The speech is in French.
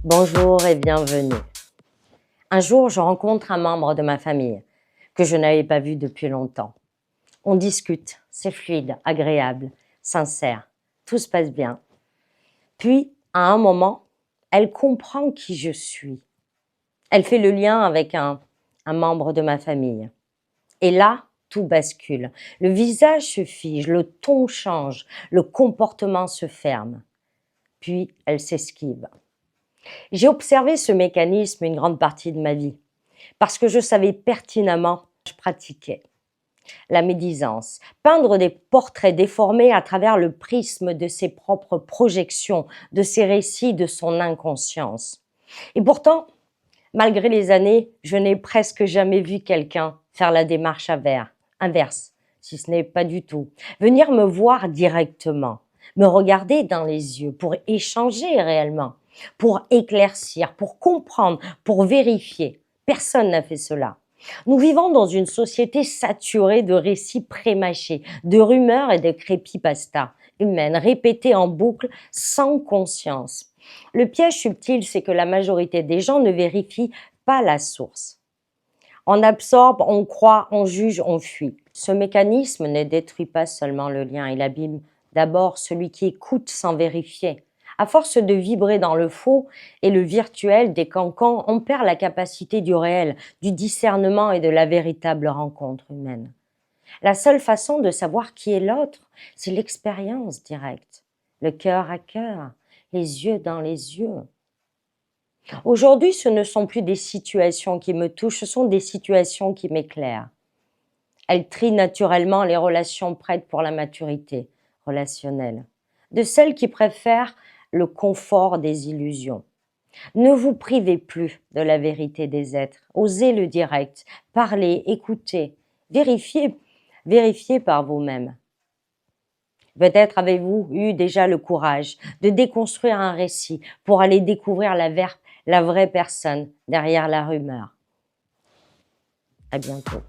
Bonjour et bienvenue. Un jour, je rencontre un membre de ma famille que je n'avais pas vu depuis longtemps. On discute, c'est fluide, agréable, sincère, tout se passe bien. Puis, à un moment, elle comprend qui je suis. Elle fait le lien avec un membre de ma famille. Et là, tout bascule. Le visage se fige, le ton change, le comportement se ferme. Puis, elle s'esquive. J'ai observé ce mécanisme une grande partie de ma vie, parce que je savais pertinemment que je pratiquais. La médisance, peindre des portraits déformés à travers le prisme de ses propres projections, de ses récits, de son inconscience. Et pourtant, malgré les années, je n'ai presque jamais vu quelqu'un faire la démarche inverse, si ce n'est pas du tout. Venir me voir directement, me regarder dans les yeux pour échanger réellement, pour éclaircir, pour comprendre, pour vérifier. Personne n'a fait cela. Nous vivons dans une société saturée de récits prémâchés, de rumeurs et de creepypasta humaines répétées en boucle sans conscience. Le piège subtil, c'est que la majorité des gens ne vérifient pas la source. On absorbe, on croit, on juge, on fuit. Ce mécanisme ne détruit pas seulement le lien, il abîme d'abord celui qui écoute sans vérifier. À force de vibrer dans le faux et le virtuel des cancans, on perd la capacité du réel, du discernement et de la véritable rencontre humaine. La seule façon de savoir qui est l'autre, c'est l'expérience directe, le cœur à cœur, les yeux dans les yeux. Aujourd'hui, ce ne sont plus des situations qui me touchent, ce sont des situations qui m'éclairent. Elles trient naturellement les relations prêtes pour la maturité relationnelle, de celles qui préfèrent le confort des illusions. Ne vous privez plus de la vérité des êtres. Osez le direct, parlez, écoutez, vérifiez par vous-même. Peut-être avez-vous eu déjà le courage de déconstruire un récit pour aller découvrir la vraie personne derrière la rumeur. À bientôt.